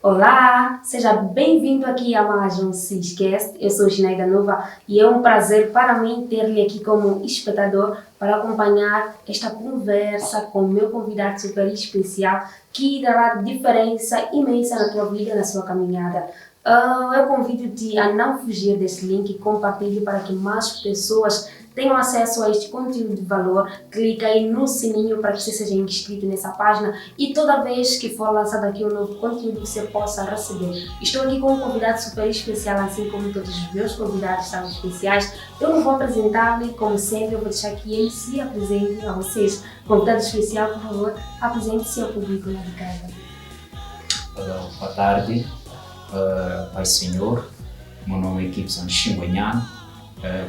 Olá, seja bem-vindo aqui a mais um Ciscast. Eu sou Ginaida Nova e é um prazer para mim ter-lhe aqui como espectador para acompanhar esta conversa com o meu convidado super especial que dará diferença imensa na tua vida, na sua caminhada. Eu convido-te a não fugir desse link e compartilhe para que mais pessoas tenham acesso a este conteúdo de valor. Clica aí no sininho para que você seja inscrito nessa página e toda vez que for lançado aqui um novo conteúdo você possa receber. Estou aqui com um convidado super especial, assim como todos os meus convidados são especiais. Eu não vou apresentar-lhe, como sempre, eu vou deixar que ele se apresente a vocês. Convidado especial, por favor, apresente-se ao público lá de casa. Boa tarde, Pai Senhor. Meu nome é Gibson Xinguanhano.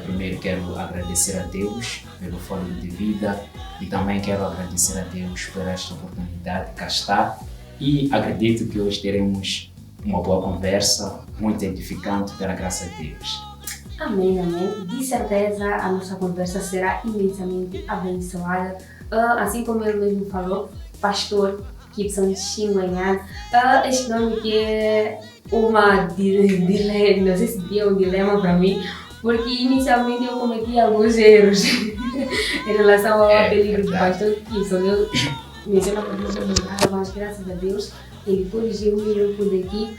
Primeiro quero agradecer a Deus pelo fôlego de vida e também quero agradecer a Deus por esta oportunidade de cá estar, e acredito que hoje teremos uma boa conversa, muito edificante, pela graça de Deus. Amém, amém. De certeza a nossa conversa será imensamente abençoada. Assim como ele mesmo falou, Pastor Gibson Xinguanhano. Este nome que é uma dilema, não sei se é um dilema para mim, porque inicialmente eu cometi alguns erros em relação ao apelido do Pastor Gibson. Eu menciono para você, mas graças a Deus ele corrigiu-me e eu pude aqui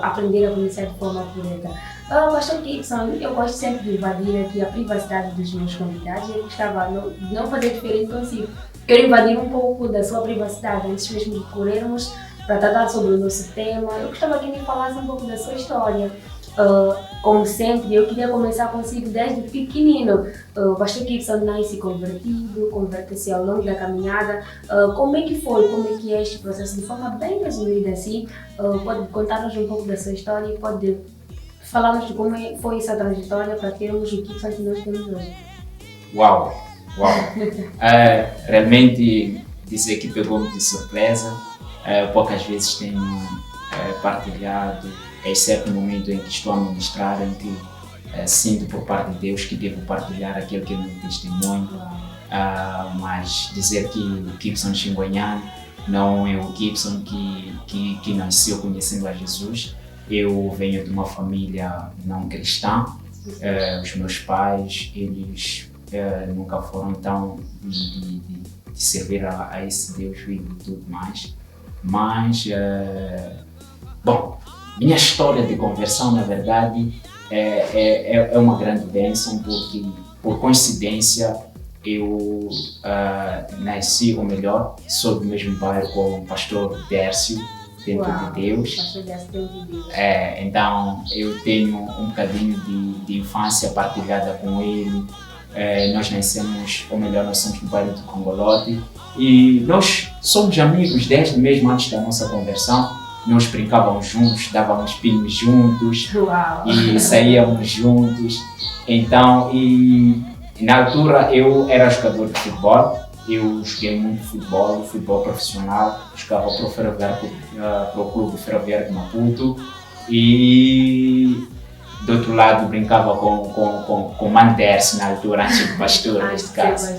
aprender a pronunciar de forma correta. Pastor Gibson, eu gosto sempre de invadir aqui a privacidade dos meus convidados e eu gostava de não fazer diferente consigo. Quero invadir um pouco da sua privacidade antes mesmo de corrermos para tratar sobre o nosso tema. Eu gostava que me falasse um pouco da sua história. Como sempre, eu queria começar consigo desde pequenino. O Pastor Gibson nasce convertido, converte-se ao longo da caminhada. Como é que foi? Como é que é este processo? De forma bem resumida assim, pode contar-nos um pouco da sua história e pode falar-nos de como foi essa trajetória para termos o Gibson que nós temos hoje. Uau! Realmente dizer que pegou-me de surpresa. Poucas vezes tenho partilhado, exceto no momento em que estou a ministrar, em que sinto por parte de Deus que devo partilhar aquilo que é meu testemunho. Mas dizer que o Gibson Xinguanhano não é o Gibson que nasceu conhecendo a Jesus. Eu venho de uma família não cristã. Os meus pais, eles nunca foram tão de servir a esse Deus vivo e tudo mais. Mas, minha história de conversão, na verdade, é uma grande bênção, porque, por coincidência, eu nasci, ou melhor, sou do mesmo bairro com o pastor Dércio, dentro de Deus. Pastor Dércio, dentro de Deus. Então, eu tenho um bocadinho de infância partilhada com ele. Nós nascemos, ou melhor, nós somos do bairro do Congolote, e nós somos amigos desde mesmo antes da nossa conversão. Nós brincávamos juntos, dávamos pinos juntos. Uau. E saíamos juntos. Então, e na altura eu era jogador de futebol. Eu joguei muito futebol profissional. Jogava para o clube ferroviário de Maputo. E do outro lado brincava com o Manderce na altura, antes do pastor, neste caso.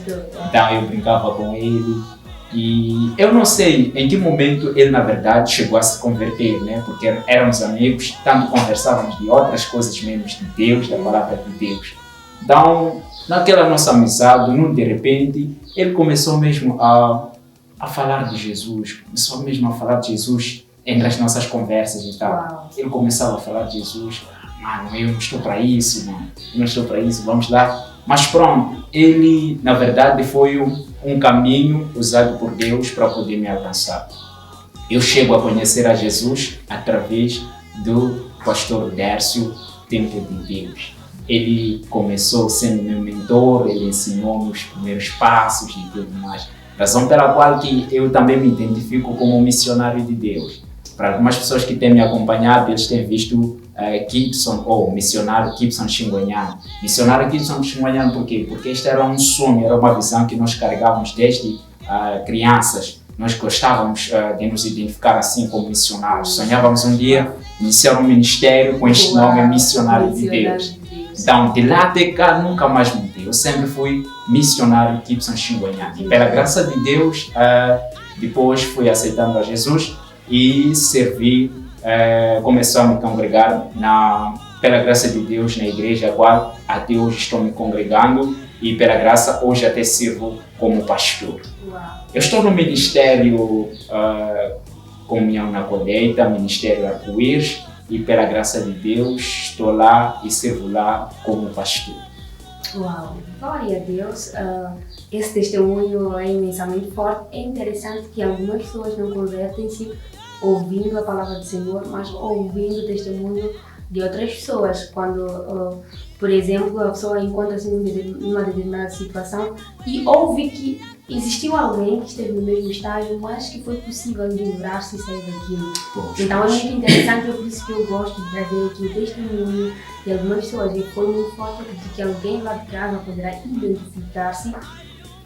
Então eu brincava com ele. E eu não sei em que momento ele, na verdade, chegou a se converter, né? Porque éramos amigos, tanto conversávamos de outras coisas menos de Deus, da palavra de Deus. Então, naquela nossa amizade, de repente, ele começou mesmo a falar de Jesus, começou mesmo a falar de Jesus entre as nossas conversas e tal. Uau. Ele começava a falar de Jesus. Mano, eu não estou para isso, mano. Eu não estou para isso, vamos lá. Mas pronto, ele, na verdade, foi um caminho usado por Deus para poder me alcançar. Eu chego a conhecer a Jesus através do pastor Dércio, Templo de Deus. Ele começou sendo meu mentor, ele ensinou-me os primeiros passos e tudo mais. Razão pela qual que eu também me identifico como um missionário de Deus. Para algumas pessoas que têm me acompanhado, eles têm visto Gibson, ou missionário Gibson Xinguanhano. Missionário Gibson Xinguanhano por quê? Porque este era um sonho, era uma visão que nós carregávamos desde crianças. Nós gostávamos de nos identificar assim como missionários. Sonhávamos um dia iniciar um ministério com este nome, Missionário de Deus. Então, de lá até cá, nunca mais mudei. Eu sempre fui missionário Gibson Xinguanhano. E pela graça de Deus, depois fui aceitando a Jesus e servi começou a me congregar pela graça de Deus na igreja a qual até hoje estou me congregando e pela graça hoje até sirvo como pastor. Uau. Eu estou no Ministério Comunhão na Colheita, Ministério Arco-Íris, e pela graça de Deus estou lá e sirvo lá como pastor. Uau, glória a Deus. Esse testemunho é imensamente forte. É interessante que algumas pessoas não convertem-se ouvindo a palavra do Senhor, mas ouvindo o testemunho de outras pessoas. Quando, por exemplo, a pessoa encontra-se numa determinada situação e ouve que existiu alguém que esteve no mesmo estágio, mas que foi possível livrar-se e sair daquilo. Então é muito interessante, é por isso que eu gosto de trazer aqui o testemunho de algumas pessoas. E foi muito forte de que alguém lá de casa poderá identificar-se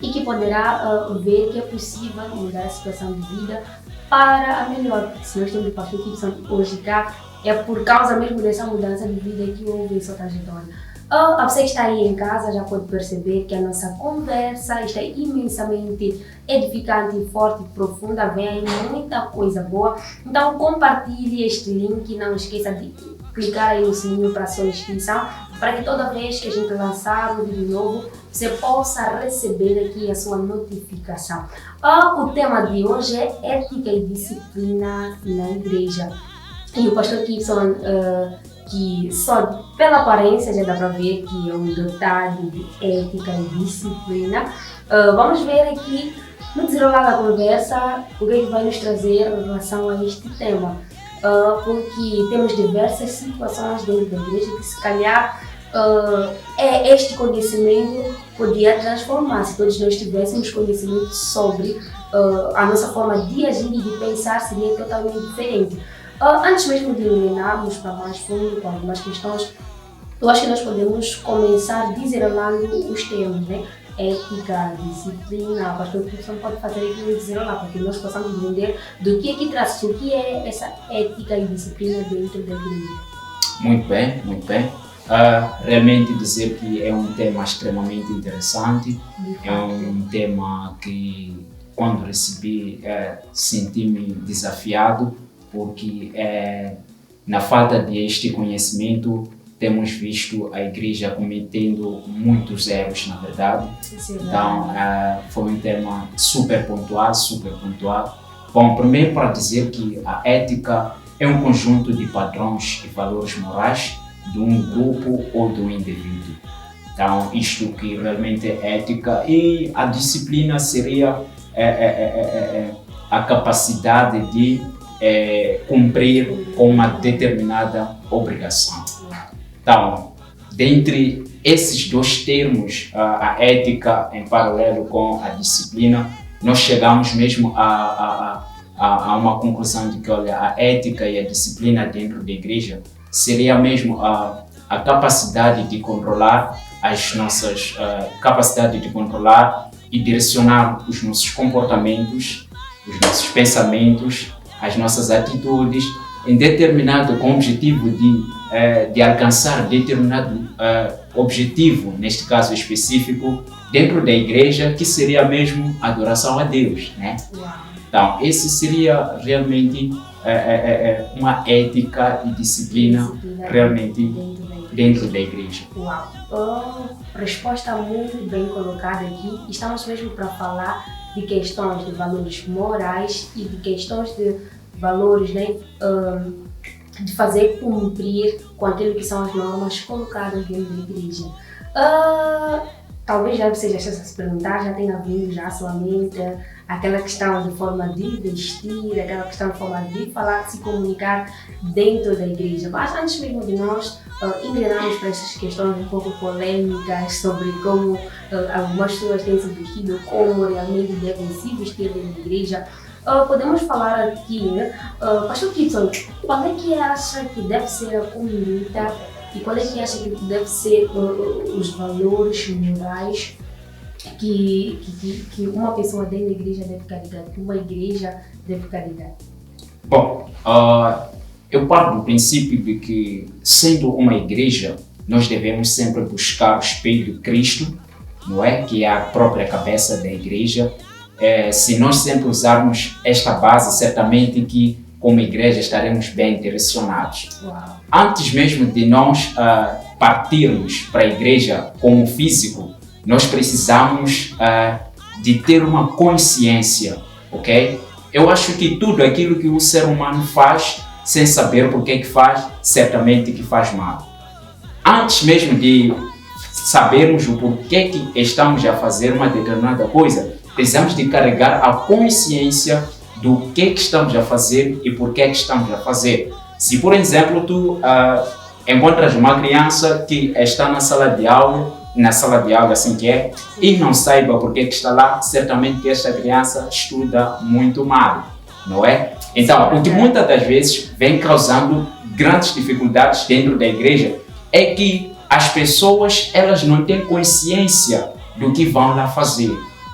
e que poderá ver que é possível mudar a situação de vida para a melhor. Porque se nós temos o pastor Gibson hoje cá, é por causa mesmo dessa mudança de vida que houve essa trajetória. A você que está aí em casa já pode perceber que a nossa conversa está imensamente edificante, forte e profunda. Vem aí muita coisa boa. Então compartilhe este link, não esqueça de clicar aí no sininho para sua inscrição, para que toda vez que a gente lançar um vídeo novo, você possa receber aqui a sua notificação. O tema de hoje é ética e disciplina na igreja. E o pastor Gibson, que só pela aparência já dá para ver que é um dotado de ética e disciplina. Vamos ver aqui no desenrolar da conversa o que ele vai nos trazer em relação a este tema. Porque temos diversas situações dentro da igreja que se calhar este conhecimento podia transformar. Se todos nós tivéssemos conhecimento sobre a nossa forma de agir e de pensar, seria totalmente diferente. Antes mesmo de iluminarmos para mais fundo com algumas questões, eu acho que nós podemos começar desenrolando os termos, né? Ética, disciplina. O pastor Gibson pode fazer aqui um desenrolar para que nós possamos entender do que trata-se, o que é essa ética e disciplina dentro da igreja. Muito bem, muito bem. Realmente dizer que é um tema extremamente interessante, é um tema que quando recebi senti-me desafiado, porque na falta deste conhecimento temos visto a igreja cometendo muitos erros, na verdade. Então foi um tema super pontual, super pontual. Bom, primeiro para dizer que a ética é um conjunto de padrões e valores morais de um grupo ou de um indivíduo. Então isto que realmente é ética, e a disciplina seria a capacidade de cumprir com uma determinada obrigação. Então, dentre esses dois termos, a ética em paralelo com a disciplina, nós chegamos mesmo a uma conclusão de que, olha, a ética e a disciplina dentro da igreja seria mesmo a capacidade de controlar as nossas capacidade de controlar e direcionar os nossos comportamentos, os nossos pensamentos, as nossas atitudes com o objetivo de alcançar determinado objetivo, neste caso específico, dentro da igreja, que seria mesmo adoração a Deus, né? Então, esse seria realmente uma ética e disciplina realmente dentro da igreja. Uau! Resposta muito bem colocada aqui. Estamos mesmo para falar de questões de valores morais e de questões de valores, né, de fazer cumprir com aquilo que são as normas colocadas dentro da igreja. Talvez já você já esteja a se perguntar, já tenha vindo já à sua mente aquela questão de forma de vestir, aquela questão de forma de falar, de se comunicar dentro da igreja. Mas antes mesmo de nós engrenarmos para essas questões um pouco polêmicas sobre como algumas pessoas têm se vestido, como realmente devem se vestir dentro da igreja, podemos falar aqui, né? Pastor Gibson, qual é que acha que deve ser a conduta e qual é que acha que deve ser os valores morais que uma pessoa dentro da igreja deve carregar, que uma igreja deve carregar? Bom, eu parto do princípio de que, sendo uma igreja, nós devemos sempre buscar o espelho de Cristo, não é? Que é a própria cabeça da igreja. Se nós sempre usarmos esta base, certamente que como igreja, estaremos bem direcionados. Uau. Antes mesmo de nós partirmos para a igreja como físico, nós precisamos de ter uma consciência, ok? Eu acho que tudo aquilo que o ser humano faz, sem saber por que faz, certamente que faz mal. Antes mesmo de sabermos o porquê que estamos a fazer uma determinada coisa, precisamos de carregar a consciência do que estamos a fazer e por que estamos a fazer. Se, por exemplo, tu encontras uma criança que está na sala de aula assim que é, e não saiba por que está lá, certamente que esta criança estuda muito mal, não é? Então, o que muitas das vezes vem causando grandes dificuldades dentro da igreja é que as pessoas, elas não têm consciência do que vão lá fazer.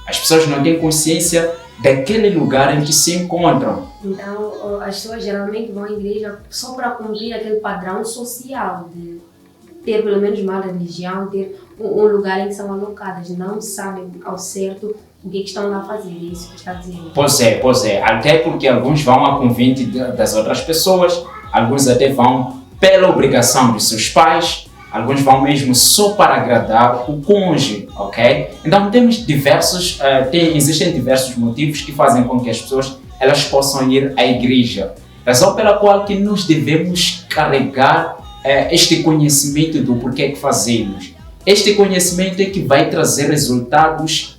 As pessoas não têm consciência daquele lugar em que se encontram. Então, as pessoas geralmente vão à igreja só para cumprir aquele padrão social de ter pelo menos uma religião, ter um lugar em que são alocadas. Não sabem ao certo o que estão lá a fazer, é isso que está dizendo. Pois é. Até porque alguns vão a convite das outras pessoas, alguns até vão pela obrigação dos seus pais, alguns vão mesmo só para agradar o cônjuge, ok? Então existem diversos motivos que fazem com que as pessoas elas possam ir à igreja. Razão pela qual que nós devemos carregar este conhecimento do porquê que fazemos. Este conhecimento é que vai trazer resultados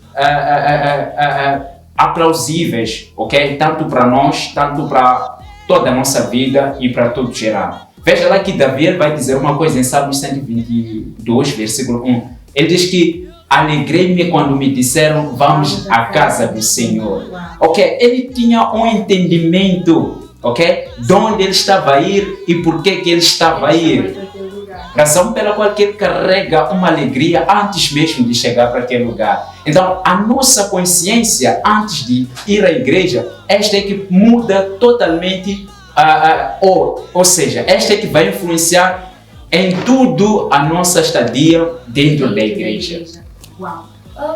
aplausíveis, ok? Tanto para nós, tanto para toda a nossa vida e para todo geral. Veja lá que Davi vai dizer uma coisa em Salmo 122, versículo 1. Ele diz que alegrei-me quando me disseram vamos à casa do Senhor. Ok? Ele tinha um entendimento, ok? De onde ele estava a ir e por que ele estava a ir. Razão pela qual ele carrega uma alegria antes mesmo de chegar para aquele lugar. Então, a nossa consciência antes de ir à igreja, esta é que muda totalmente. Ou seja, esta é que vai influenciar em tudo a nossa estadia dentro da igreja. Uau!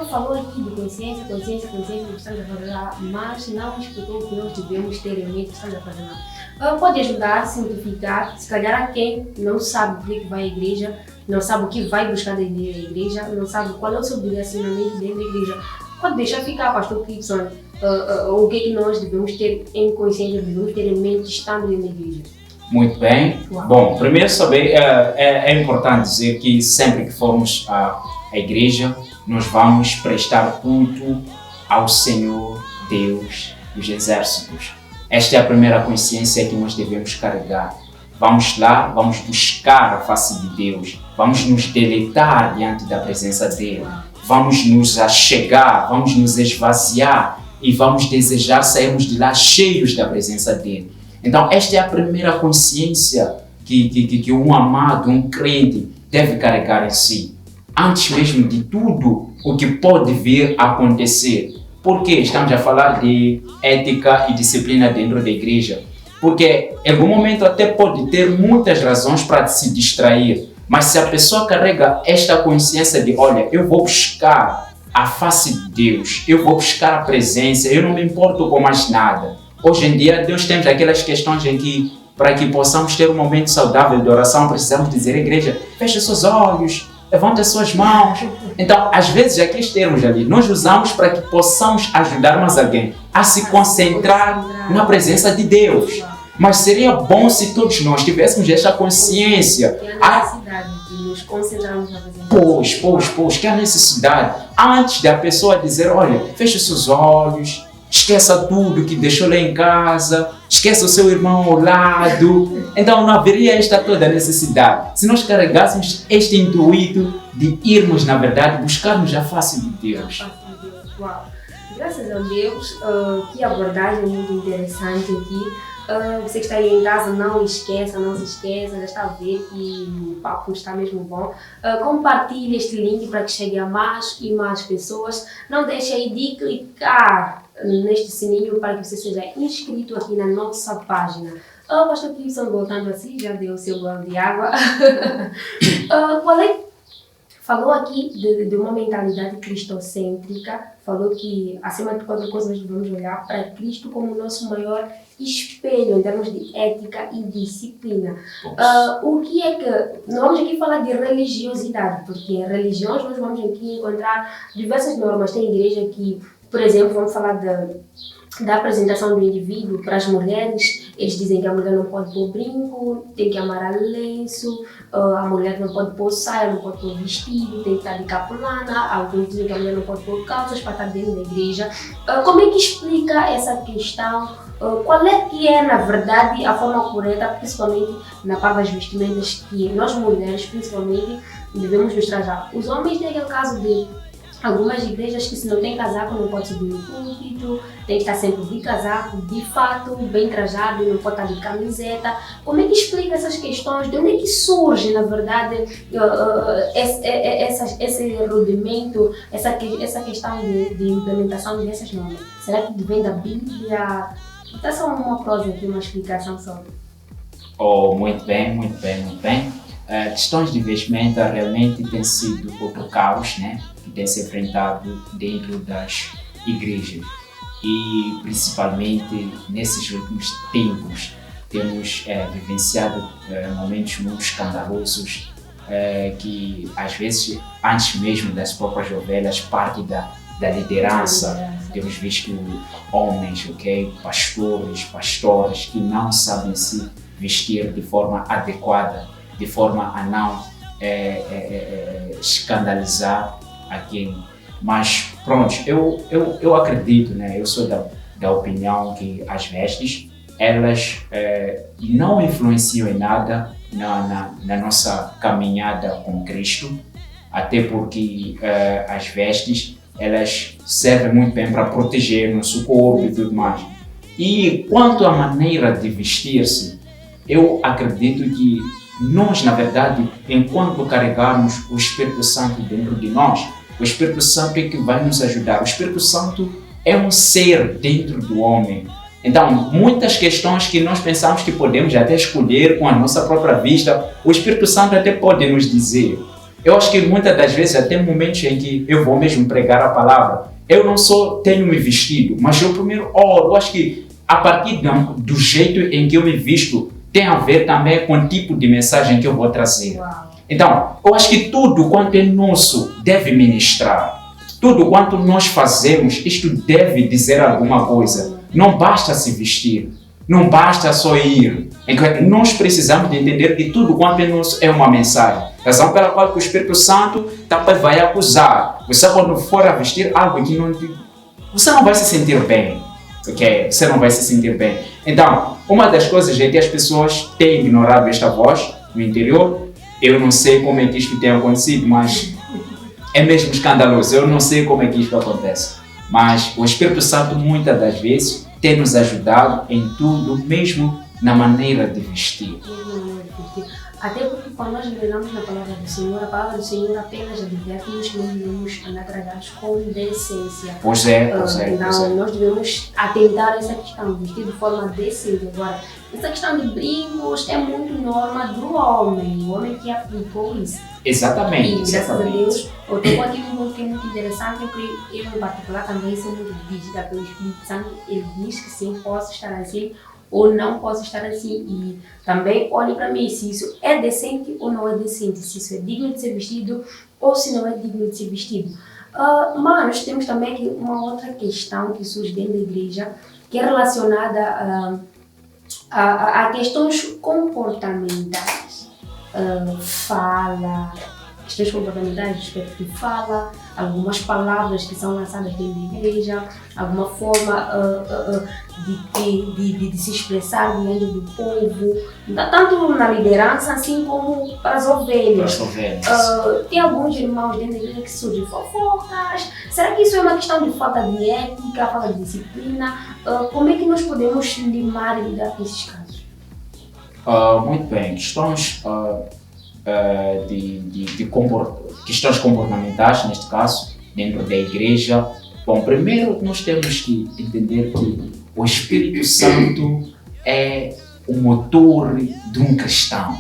Falou aqui de consciência, que estamos a fazer lá, mas não explicou o que nós devemos ter em mente que estamos a fazer lá. Pode ajudar a simplificar, se calhar a quem não sabe por que vai à igreja, não sabe o que vai buscar dentro da igreja, não sabe qual é o seu direcionamento dentro da igreja. Pode deixar ficar, pastor Gibson, o que é que nós devemos ter em consciência, devemos ter em mente estando dentro da igreja. Muito bem. Uau. Bom, primeiro saber, é importante dizer que sempre que formos à igreja, nós vamos prestar culto ao Senhor Deus dos Exércitos. Esta é a primeira consciência que nós devemos carregar. Vamos lá, vamos buscar a face de Deus, vamos nos deleitar diante da presença dele, vamos nos achegar, vamos nos esvaziar e vamos desejar sairmos de lá cheios da presença dele. Então, esta é a primeira consciência que um amado, um crente deve carregar em si. Antes mesmo de tudo o que pode vir a acontecer. Por que estamos a falar de ética e disciplina dentro da igreja? Porque em algum momento até pode ter muitas razões para se distrair, mas se a pessoa carrega esta consciência de, olha, eu vou buscar a face de Deus, eu vou buscar a presença, eu não me importo com mais nada. Hoje em dia, Deus tem aquelas questões em que, para que possamos ter um momento saudável de oração, precisamos dizer à igreja, feche seus olhos, levante as suas mãos. Então, às vezes, aqueles termos ali, nós usamos para que possamos ajudar mais alguém a se concentrar na presença de Deus. Mas seria bom se todos nós tivéssemos esta consciência. A necessidade de nos concentrarmos na presença de Deus. Pois, que a necessidade. Antes da pessoa dizer, olha, feche seus olhos, esqueça tudo que deixou lá em casa, esqueça o seu irmão ao lado. Então não haveria esta toda necessidade. Se nós carregássemos este intuito de irmos, na verdade, buscarmos a face de Deus. Uau! Graças a Deus, que abordagem muito interessante aqui. Você que está aí em casa, não se esqueça, já está a ver que o papo está mesmo bom. Compartilhe este link para que chegue a mais e mais pessoas. Não deixe aí de clicar neste sininho para que você seja inscrito aqui na nossa página. Pastor Gibson, voltando assim, já deu o seu gole de água. Falou aqui de uma mentalidade cristocêntrica, falou que, acima de qualquer coisa, nós devemos olhar para Cristo como o nosso maior espelho em termos de ética e disciplina. O que é que... Não vamos aqui falar de religiosidade, porque em religiões nós vamos aqui encontrar diversas normas. Tem igreja que, por exemplo, vamos falar da apresentação do indivíduo para as mulheres. Eles dizem que a mulher não pode pôr brinco, tem que amarrar lenço, a mulher não pode pôr saia, não pode pôr vestido, tem que estar de capulana. Alguns dizem que a mulher não pode pôr calças para estar dentro da igreja. Como é que explica essa questão? Qual é que é, na verdade, a forma correta, principalmente na parte das vestimentas, que nós mulheres, principalmente, devemos nos trajar? Os homens têm aquele caso de algumas igrejas que, se não tem casaco, não pode subir no púlpito, tem que estar sempre de casaco, de fato, bem trajado, não pode estar de camiseta. Como é que explica essas questões? De onde é que surge, na verdade, esse rudimento, essa questão de implementação dessas normas? Será que vem da Bíblia? Dá só uma prosa aqui, uma explicação sobre. Muito bem, muito bem, muito bem. Questões de vestimenta realmente têm sido outro caos, né? Que tem se enfrentado dentro das igrejas, e principalmente nesses últimos tempos temos vivenciado momentos muito escandalosos, que às vezes, antes mesmo das próprias ovelhas, parte da liderança. Temos visto homens, pastores que não sabem se vestir de forma adequada, de forma a não escandalizar a quem. Mas pronto, eu acredito, né? Eu sou da opinião que as vestes, elas não influenciam em nada na nossa caminhada com Cristo, até porque as vestes, elas servem muito bem para proteger nosso corpo e tudo mais. E quanto à maneira de vestir-se, eu acredito que nós, na verdade, enquanto carregarmos o Espírito Santo dentro de nós, o Espírito Santo é que vai nos ajudar. O Espírito Santo é um ser dentro do homem. Então, muitas questões que nós pensamos que podemos até escolher com a nossa própria vista, o Espírito Santo até pode nos dizer. Eu acho que muitas das vezes, até momentos em que eu vou mesmo pregar a palavra, eu não só tenho me vestido, mas eu primeiro oro. Eu acho que a partir do jeito em que eu me visto, tem a ver também com o tipo de mensagem que eu vou trazer. Uau. Então, eu acho que tudo quanto é nosso deve ministrar. Tudo quanto nós fazemos, isto deve dizer alguma coisa. Não basta se vestir, não basta só ir. Nós precisamos de entender que tudo quanto é nosso é uma mensagem. Razão pela qual o Espírito Santo também vai acusar. Você, quando for a vestir algo que não... Você não vai se sentir bem. Okay? Você não vai se sentir bem. Então, uma das coisas é que as pessoas têm ignorado esta voz no interior. Eu não sei como é que isto tem acontecido, mas é mesmo escandaloso. Eu não sei como é que isto acontece. Mas o Espírito Santo, muitas das vezes, tem nos ajudado em tudo, mesmo na maneira de vestir. Até porque, quando nós mergulhamos na palavra do Senhor, a palavra do Senhor apenas adverte-nos que nós devemos andar tratados com decência. Pois é. Então, nós devemos atentar a essa questão, vestir de forma decente. Agora, essa questão de brincos é muito norma do homem, o homem que aplicou isso. Exatamente. E graças a Deus, eu estou aqui num ponto que é muito interessante, porque eu em particular também sou muito dirigida pelo Espírito Santo. Ele diz que sim, posso estar assim ou não posso estar assim, e também olhe para mim se isso é decente ou não é decente, se isso é digno de ser vestido ou se não é digno de ser vestido. Mas temos também aqui uma outra questão que surge dentro da igreja, que é relacionada a questões comportamentais, fala, questões comportamentais, respeito de fala, algumas palavras que são lançadas dentro da igreja, alguma forma de se expressar diante do povo, tanto na liderança assim como para as ovelhas. Tem alguns irmãos dentro da igreja que surgem fofocas. Será que isso é uma questão de falta de ética, falta de disciplina? Como é que nós podemos limar e lidar com esses casos? Muito bem, questões questões comportamentais, neste caso, dentro da igreja. Bom, primeiro nós temos que entender que o Espírito Santo é o motor de um cristão.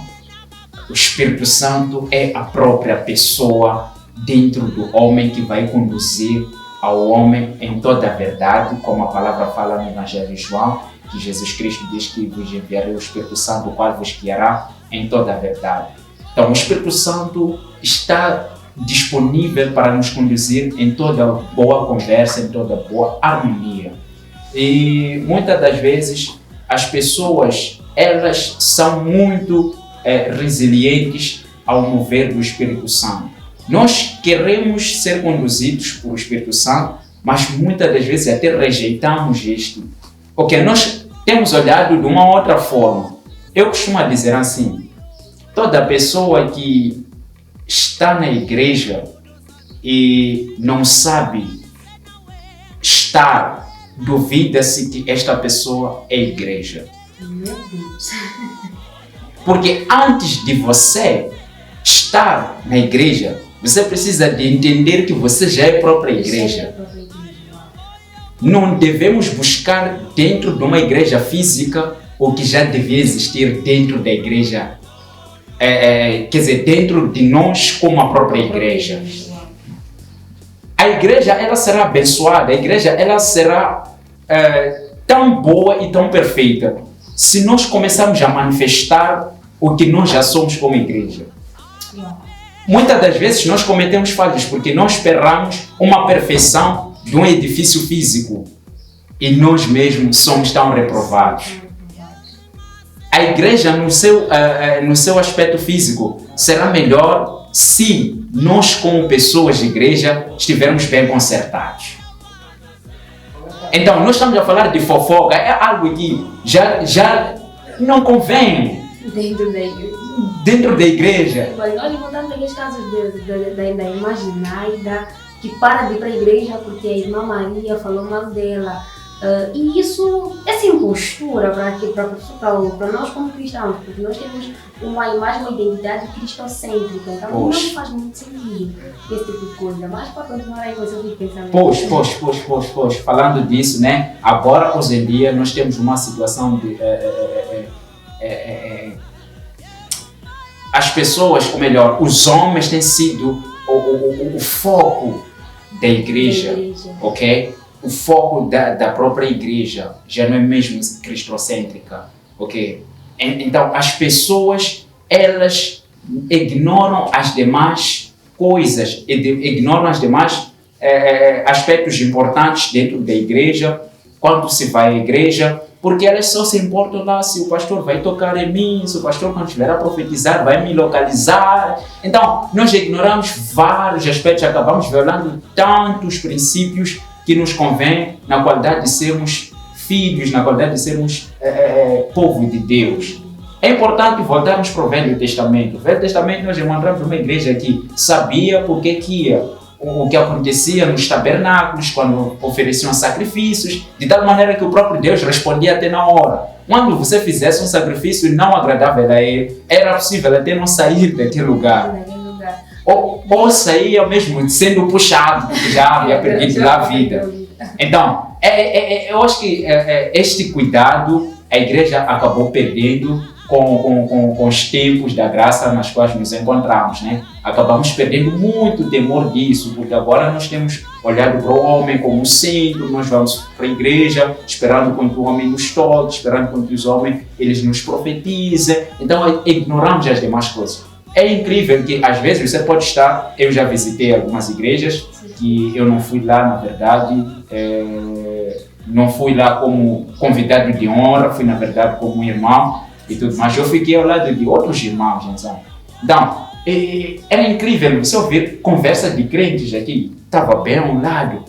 O Espírito Santo é a própria pessoa dentro do homem que vai conduzir ao homem em toda a verdade, como a palavra fala no Evangelho de João, que Jesus Cristo diz que vos enviarei o Espírito Santo, o qual vos guiará em toda a verdade. Então, o Espírito Santo está disponível para nos conduzir em toda boa conversa, em toda boa harmonia. E muitas das vezes as pessoas, elas são muito resilientes ao mover do Espírito Santo. Nós queremos ser conduzidos pelo Espírito Santo, mas muitas das vezes até rejeitamos isto, porque nós temos olhado de uma outra forma. Eu costumo dizer assim, toda pessoa que está na igreja e não sabe estar, duvida-se que esta pessoa é igreja. Meu Deus. Porque antes de você estar na igreja, você precisa de entender que você já é própria igreja. Não devemos buscar dentro de uma igreja física o que já devia existir dentro da igreja, quer dizer, dentro de nós como a própria igreja. A igreja, ela será abençoada, a igreja, ela será tão boa e tão perfeita se nós começarmos a manifestar o que nós já somos como igreja. Muitas das vezes nós cometemos falhas porque nós esperamos uma perfeição de um edifício físico e nós mesmos somos tão reprovados. A igreja no seu aspecto físico será melhor se nós como pessoas de igreja estivermos bem consertados. Então nós estamos a falar de fofoca, é algo que já não convém dentro da igreja. Nós encontramos aqueles casos da imaginária que para de ir para a igreja porque a irmã Maria falou mal dela. E isso é sem postura para nós como cristãos, porque nós temos uma imagem, uma identidade cristocêntrica, então não faz muito sentido esse tipo de coisa, mas para continuar aí com esse tipo de pensamento. Pois, falando disso, né? Agora, hoje em dia, nós temos uma situação de as pessoas, ou melhor, os homens têm sido o foco da igreja, ok? O foco da própria igreja já não é mesmo cristocêntrica, ok? Então, as pessoas, elas ignoram as demais coisas, ignoram as demais aspectos importantes dentro da igreja, quando se vai à igreja, porque elas só se importam lá se o pastor vai tocar em mim, se o pastor, quando estiver a profetizar, vai me localizar. Então, nós ignoramos vários aspectos, acabamos violando tantos princípios que nos convém na qualidade de sermos filhos, na qualidade de sermos povo de Deus. É importante voltarmos para o Velho Testamento. No Velho Testamento nós encontramos uma igreja que sabia por que ia, o que acontecia nos tabernáculos, quando ofereciam sacrifícios, de tal maneira que o próprio Deus respondia até na hora. Quando você fizesse um sacrifício não agradável a ele, era possível até não sair daquele lugar. Ou saía mesmo sendo puxado, porque já havia perdido lá a vida. Então, eu acho que este cuidado a igreja acabou perdendo com os tempos da graça nas quais nos encontramos, né? Acabamos perdendo muito temor disso, porque agora nós temos olhado para o homem como centro, nós vamos para a igreja esperando com que o homem nos toque, esperando com que os homens eles nos profetizem, então ignoramos as demais coisas. É incrível que às vezes você pode estar, eu já visitei algumas igrejas que eu não fui lá, na verdade, não fui lá como convidado de honra, fui na verdade como um irmão e tudo, mas eu fiquei ao lado de outros irmãos, então, era incrível você ouvir conversa de crentes aqui, estava bem ao lado,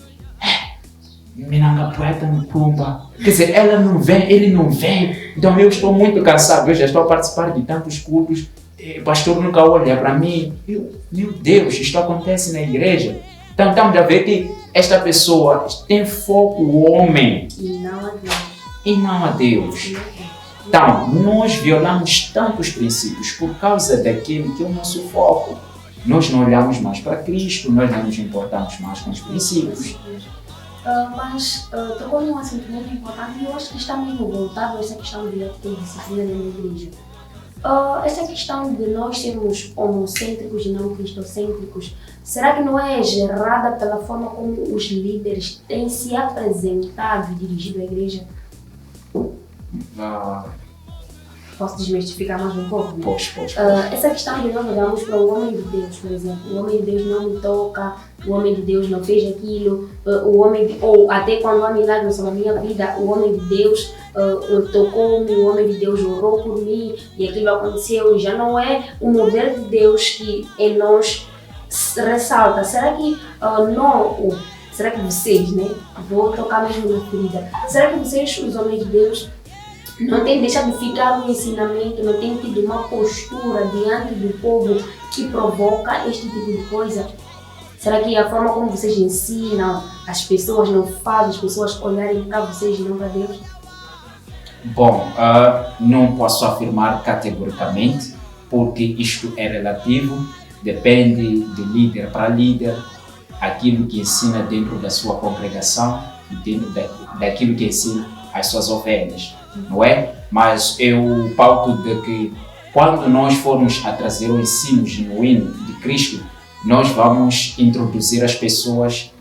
Minanga poeta no Pumba, quer dizer, ela não vem, ele não vem, então eu estou muito cansado, eu já estou a participar de tantos cultos, o pastor nunca olha para mim, meu Deus, isto acontece na igreja. Então estamos a ver que esta pessoa tem foco o homem e não a Deus. Então, nós violamos tantos princípios por causa daquele que é o nosso foco. Nós não olhamos mais para Cristo, nós não nos importamos mais com os princípios. Mas tocou num assunto muito importante e eu acho que está mesmo voltado a essa questão de ter disciplina na igreja. Esta questão de nós sermos homocêntricos e não cristocêntricos, será que não é gerada pela forma como os líderes têm se apresentado e dirigido a igreja? Posso desmistificar mais um pouco? Pois. Essa questão de nós olharmos para o homem de Deus, por exemplo, o homem de Deus não me toca, o homem de Deus não fez aquilo, ou até quando há milagres sobre a minha vida, o homem de Deus tocou-me, o homem de Deus orou por mim e aquilo aconteceu. Já não é o mover de Deus que em nós ressalta. Será que será que vocês, né? Vou tocar mesmo na ferida. Será que vocês, os homens de Deus, não têm deixado de ficar no ensinamento, não têm tido uma postura diante do povo que provoca este tipo de coisa? Será que a forma como vocês ensinam, as pessoas não fazem as pessoas olharem para vocês e não para Deus? Bom, não posso afirmar categoricamente, porque isto é relativo, depende de líder para líder, aquilo que ensina dentro da sua congregação e dentro daquilo que ensina as suas ovelhas, não é? Mas eu pauto de que quando nós formos a trazer o ensino genuíno de Cristo, nós vamos introduzir as pessoas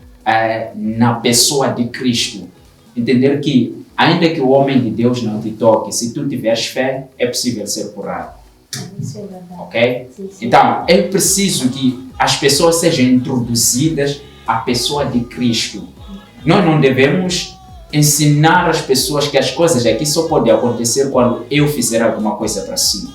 na pessoa de Cristo. Entender que, ainda que o homem de Deus não te toque, se tu tiveres fé, é possível ser curado. Isso é verdade. Ok? Sim. Então, é preciso que as pessoas sejam introduzidas à pessoa de Cristo. Nós não devemos ensinar as pessoas que as coisas aqui só podem acontecer quando eu fizer alguma coisa para si.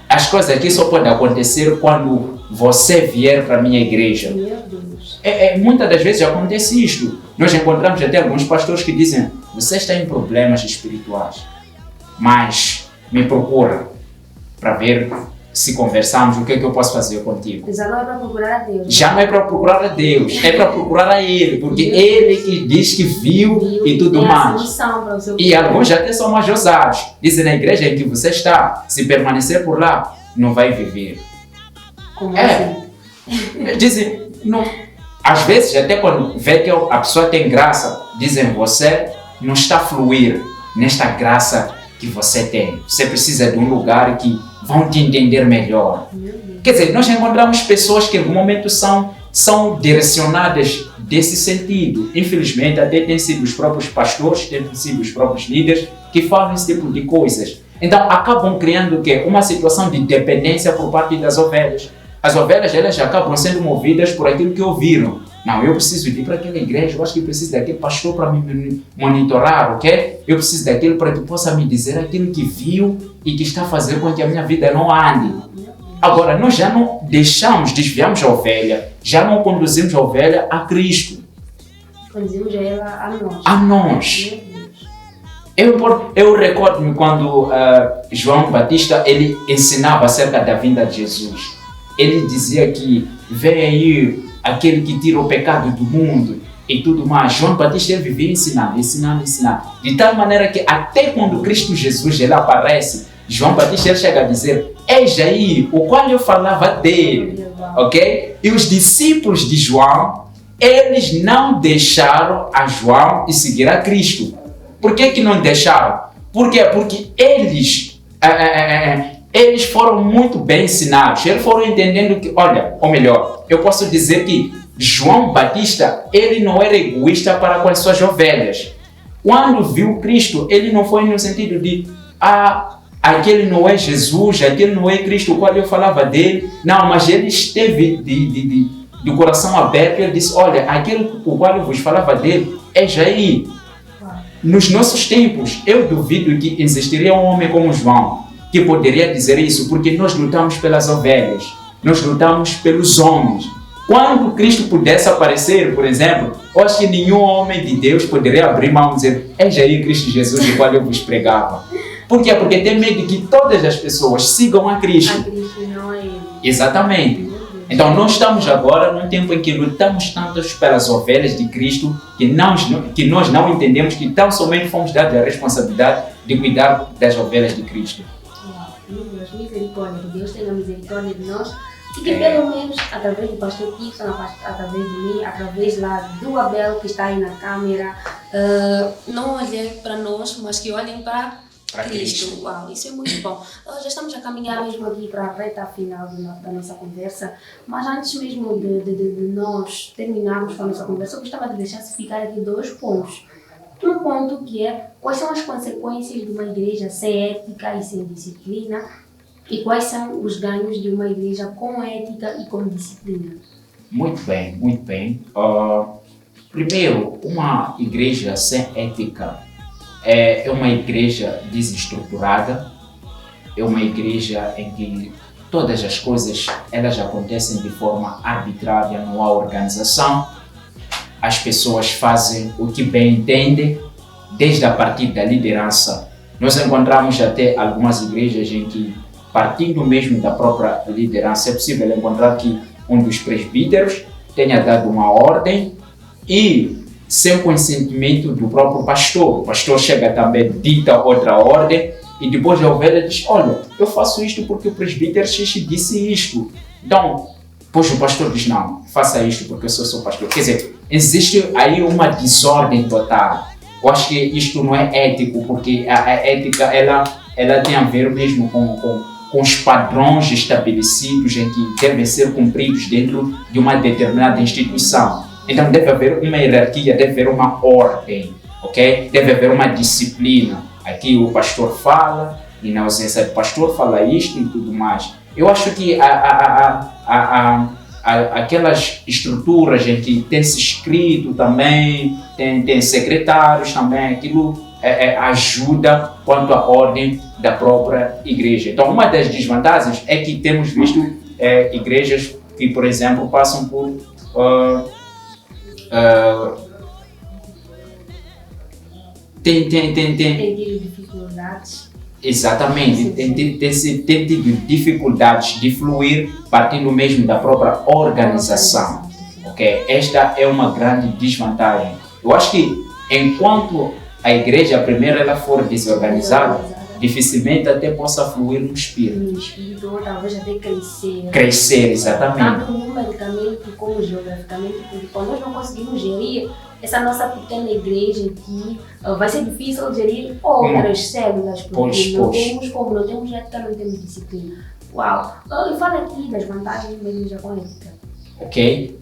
As coisas aqui só podem acontecer quando você vier para a minha igreja. Meu Deus. Muitas das vezes acontece isto. Nós encontramos até alguns pastores que dizem: você está em problemas espirituais, mas me procura para ver se conversamos, o que é que eu posso fazer contigo. Já não é para procurar a Deus. Já não é para procurar a Deus, é para procurar a Ele, porque Ele que diz que viu e tudo mais. E alguns até são mais ousados. Dizem: na igreja em que você está, se permanecer por lá, não vai viver. Como assim? Dizem, não. Às vezes, até quando vê que a pessoa tem graça, dizem: você não está a fluir nesta graça que você tem. Você precisa de um lugar que vão te entender melhor. Quer dizer, nós encontramos pessoas que em algum momento são direcionadas desse sentido. Infelizmente, até têm sido os próprios pastores, têm sido os próprios líderes que falam esse tipo de coisas. Então, acabam criando o quê? Uma situação de dependência por parte das ovelhas. As ovelhas, elas acabam sendo movidas por aquilo que ouviram. Não, eu preciso de ir para aquela igreja, eu acho que preciso daquele pastor para me monitorar, ok? Eu preciso daquele para que possa me dizer aquilo que viu e que está a fazer com que a minha vida não ande. Agora, nós já não desviamos a ovelha, já não conduzimos a ovelha a Cristo. Conduzimos ela a nós. A nós. Eu recordo-me quando João Batista ele ensinava acerca da vinda de Jesus. Ele dizia que vem aí aquele que tira o pecado do mundo e tudo mais. João Batista ele vivia ensinando. De tal maneira que até quando Cristo Jesus ele aparece, João Batista ele chega a dizer: eis aí o qual eu falava dele. Ok? E os discípulos de João, eles não deixaram a João e seguir a Cristo. Por que não deixaram? Por quê? Porque eles foram muito bem ensinados, eles foram entendendo que, olha, ou melhor, eu posso dizer que João Batista, ele não era egoísta para com as suas ovelhas. Quando viu Cristo, ele não foi no sentido de, aquele não é Jesus, aquele não é Cristo, o qual eu falava dele. Não, mas ele esteve de coração aberto, ele disse: olha, aquele o qual eu vos falava dele é Jair. Nos nossos tempos, eu duvido que existiria um homem como João que poderia dizer isso, porque nós lutamos pelas ovelhas, nós lutamos pelos homens. Quando Cristo pudesse aparecer, por exemplo, eu acho que nenhum homem de Deus poderia abrir mão e dizer: é Jair Cristo Jesus, o qual eu vos pregava. Por quê? Porque tem medo que todas as pessoas sigam a Cristo. A Cristo, não a Ele. Exatamente. Então, nós estamos agora num tempo em que lutamos tanto pelas ovelhas de Cristo que nós não entendemos que tão somente fomos dados a responsabilidade de cuidar das ovelhas de Cristo. Deus, misericórdia, que Deus tenha misericórdia de nós e que pelo menos através do pastor Gibson, através de mim, através lá do Abel que está aí na câmera, não olhem para nós, mas que olhem para para Cristo. Uau, isso é muito bom. Já estamos a caminhar mesmo aqui para a reta final da nossa conversa, mas antes mesmo de nós terminarmos com a nossa conversa, eu gostava de deixar-se ficar aqui 2 pontos. Um ponto que é quais são as consequências de uma igreja sem ética e sem disciplina e quais são os ganhos de uma igreja com ética e com disciplina. Muito bem, muito bem. Primeiro, uma igreja sem ética é uma igreja desestruturada, é uma igreja em que todas as coisas elas acontecem de forma arbitrária, não há organização, as pessoas fazem o que bem entendem, desde a partir da liderança. Nós encontramos até algumas igrejas em que, partindo mesmo da própria liderança, é possível encontrar que um dos presbíteros tenha dado uma ordem e, sem consentimento do próprio pastor, o pastor chega também, dita outra ordem e depois a ovelha diz, olha, eu faço isto porque o presbítero X disse isto. Então, depois o pastor diz, não, faça isto porque eu sou seu pastor. Quer dizer, existe aí uma desordem total. Eu acho que isto não é ético, porque a ética ela tem a ver mesmo com os padrões estabelecidos em que devem ser cumpridos dentro de uma determinada instituição. Então deve haver uma hierarquia, deve haver uma ordem, ok? Deve haver uma disciplina. Aqui o pastor fala e na ausência do pastor fala isto e tudo mais. Eu acho que aquelas estruturas em que tem se escrito também, tem secretários também, aquilo ajuda quanto à ordem da própria igreja. Então, uma das desvantagens é que temos visto igrejas que, por exemplo, passam por tem dificuldades. Exatamente, tem tido dificuldades de fluir partindo mesmo da própria organização. Okay? Esta é uma grande desvantagem. Eu acho que enquanto a igreja primeiro ela for desorganizada, dificilmente até possa fluir no espírito. No espírito, ou talvez até crescer. Crescer, exatamente. Tanto numericamente como geograficamente, porque quando nós não conseguimos gerir essa nossa pequena igreja aqui, vai ser difícil gerir outras células, porque não temos ética, não temos disciplina. Uau! E fala aqui das vantagens da igreja com ética. Ok?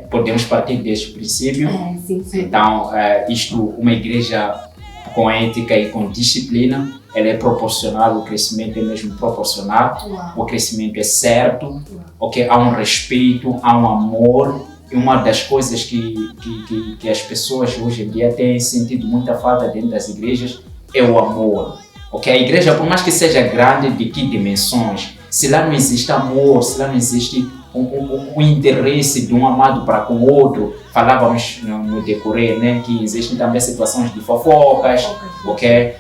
Podemos partir deste princípio. Sim. Então, uma igreja com ética e com disciplina, ela é proporcional, o crescimento é mesmo proporcional, o crescimento é certo, okay? Há um respeito, há um amor, e uma das coisas que as pessoas hoje em dia têm sentido muita falta dentro das igrejas é o amor. Okay? A igreja, por mais que seja grande, de que dimensões, se lá não existe amor, se lá não existe um interesse de um amado para com o outro, falávamos no decorrer, né, que existem também situações de fofocas, okay?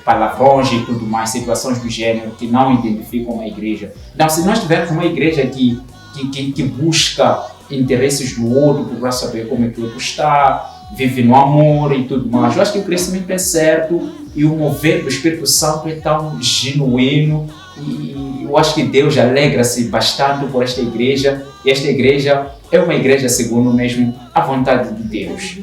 Palavrões e tudo mais, situações do gênero que não identificam uma igreja. Então, se nós tivermos uma igreja que busca interesses do outro, procurar saber como é que o outro está, vive no amor e tudo mais, eu acho que o crescimento é certo e o mover do Espírito Santo é tão genuíno e eu acho que Deus alegra-se bastante por esta igreja e esta igreja é uma igreja segundo mesmo a vontade de Deus.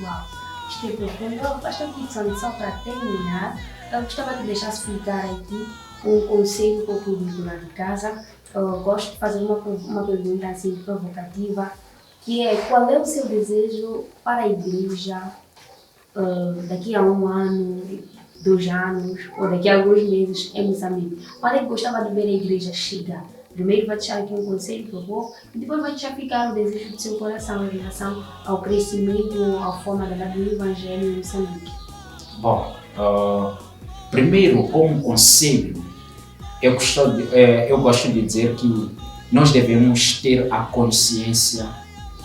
Uau! Gostei profundo. Bastante só para terminar, eu gostava de deixar-se ficar aqui um conselho para o público lá de casa. Eu gosto de fazer uma pergunta assim provocativa, que é: qual é o seu desejo para a igreja daqui a 1 ano, 2 anos ou daqui a alguns meses em Moçambique? Quando é que gostava de ver a igreja chegar? Primeiro vai deixar aqui um conselho para o povo e depois vai deixar ficar o desejo do seu coração em relação ao crescimento, à forma de levar o evangelho em Moçambique. Bom, primeiro, como conselho, eu gosto de dizer que nós devemos ter a consciência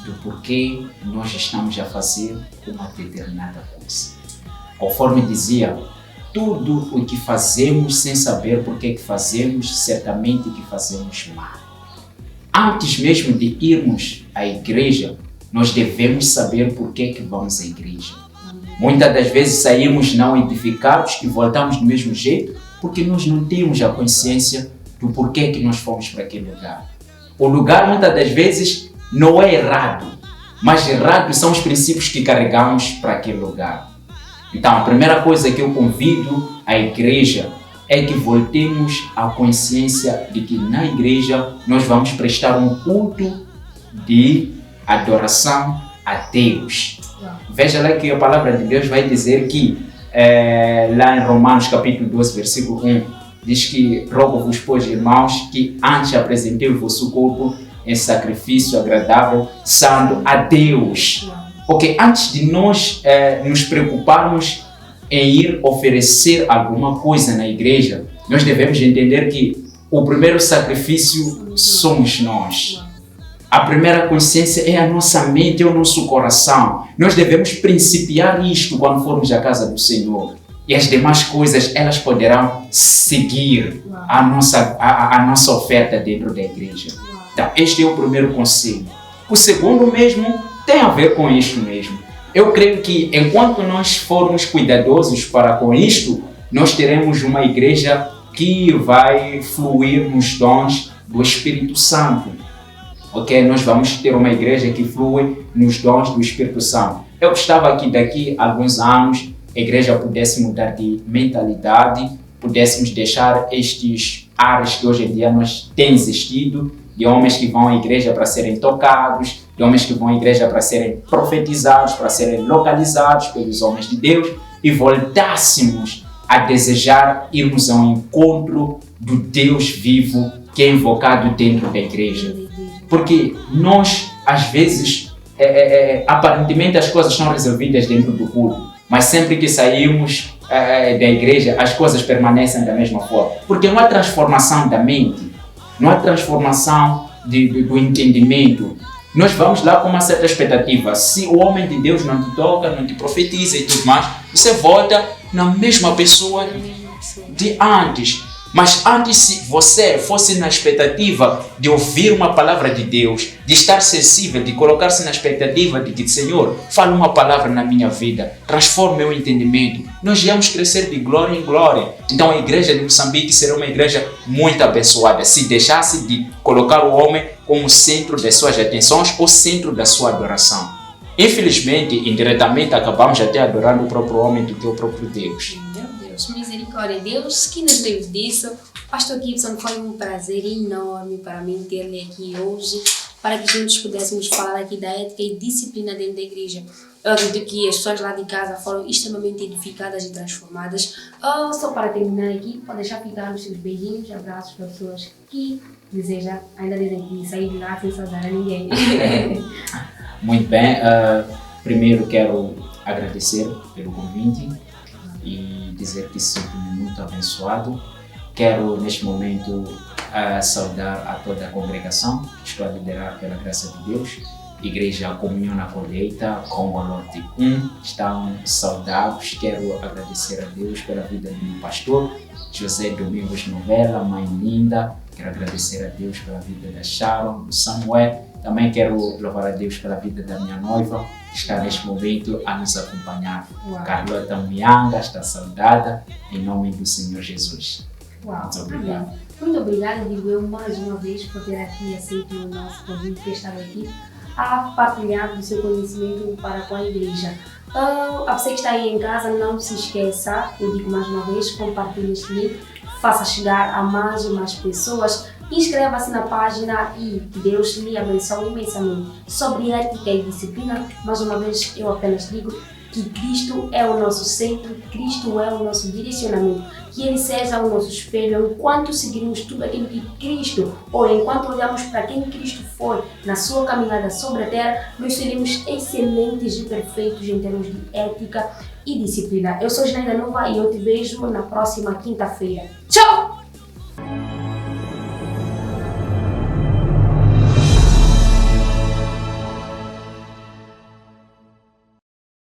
do porquê nós estamos a fazer uma determinada coisa. Conforme dizia, tudo o que fazemos sem saber por que fazemos, certamente que fazemos mal. Antes mesmo de irmos à igreja, nós devemos saber por que vamos à igreja. Muitas das vezes saímos não edificados e voltamos do mesmo jeito, porque nós não temos a consciência do porquê que nós fomos para aquele lugar. O lugar, muitas das vezes, não é errado, mas errados são os princípios que carregamos para aquele lugar. Então, a primeira coisa que eu convido a igreja é que voltemos à consciência de que na igreja nós vamos prestar um culto de adoração a Deus. Veja lá que a palavra de Deus vai dizer que, lá em Romanos capítulo 12, versículo 1, diz que rogo-vos, pois, irmãos, que antes apresentei o vosso corpo em sacrifício agradável, santo a Deus. Porque antes de nós nos preocuparmos em ir oferecer alguma coisa na igreja, nós devemos entender que o primeiro sacrifício somos nós. A primeira consciência é a nossa mente, é o nosso coração. Nós devemos principiar isto quando formos à casa do Senhor. E as demais coisas, elas poderão seguir a nossa oferta dentro da igreja. Então, este é o primeiro conselho. O segundo mesmo tem a ver com isto mesmo. Eu creio que enquanto nós formos cuidadosos para com isto, nós teremos uma igreja que vai fluir nos dons do Espírito Santo. Ok? Nós vamos ter uma igreja que flui nos dons do Espírito Santo. Eu gostava que daqui a alguns anos a igreja pudesse mudar de mentalidade, pudéssemos deixar estes ares que hoje em dia nós temos existido, de homens que vão à igreja para serem tocados, de homens que vão à igreja para serem profetizados, para serem localizados pelos homens de Deus, e voltássemos a desejar irmos ao encontro do Deus vivo que é invocado dentro da igreja. Porque nós, às vezes, aparentemente as coisas são resolvidas dentro do culto, mas sempre que saímos da igreja, as coisas permanecem da mesma forma. Porque não há transformação da mente, não há transformação do entendimento. Nós vamos lá com uma certa expectativa. Se o homem de Deus não te toca, não te profetiza e tudo mais, você volta na mesma pessoa de antes. Mas antes, se você fosse na expectativa de ouvir uma palavra de Deus, de estar sensível, de colocar-se na expectativa de que, Senhor, fale uma palavra na minha vida, transforme meu entendimento, nós íamos crescer de glória em glória. Então a igreja de Moçambique será uma igreja muito abençoada, se deixasse de colocar o homem como centro das suas atenções ou centro da sua adoração. Infelizmente, indiretamente, acabamos até adorando o próprio homem do que o próprio Deus. Misericórdia, Deus que nos livre disso. Pastor Gibson, foi um prazer enorme para mim ter ele aqui hoje, para que juntos pudéssemos falar aqui da ética e disciplina dentro da igreja. Eu acredito que as pessoas lá de casa foram extremamente edificadas e transformadas. Só para terminar aqui, pode deixar ficar os seus beijinhos e abraços para as pessoas que desejam, ainda dizem que sair de lá sem saudar a ninguém. Muito bem, primeiro quero agradecer pelo convite e dizer que sinto-me muito abençoado. Quero neste momento saudar a toda a congregação que estou a liderar pela graça de Deus. Igreja Comunhão na Colheita, Congo Norte 1, estão saudados. Quero agradecer a Deus pela vida do meu pastor, José Domingos Novela, mãe linda. Quero agradecer a Deus pela vida da Sharon, do Samuel. Também quero louvar a Deus pela vida da minha noiva, que está neste momento a nos acompanhar. Uau. Carlota Mianga está saudada, em nome do Senhor Jesus. Uau. Muito obrigado. Muito obrigada, digo eu, mais uma vez, por ter aqui aceito o nosso convite, ter estado aqui a partilhar do seu conhecimento para com a igreja. A você que está aí em casa, não se esqueça, eu digo mais uma vez, compartilhe este link, faça chegar a mais e mais pessoas. Inscreva-se na página e que Deus lhe abençoe imensamente. Sobre ética e disciplina, mais uma vez eu apenas digo que Cristo é o nosso centro, Cristo é o nosso direcionamento, que Ele seja o nosso espelho. Enquanto seguirmos tudo aquilo que Cristo, ou enquanto olhamos para quem Cristo foi na sua caminhada sobre a terra, nós seremos excelentes e perfeitos em termos de ética e disciplina. Eu sou Janaína Nova e eu te vejo na próxima quinta-feira. Tchau!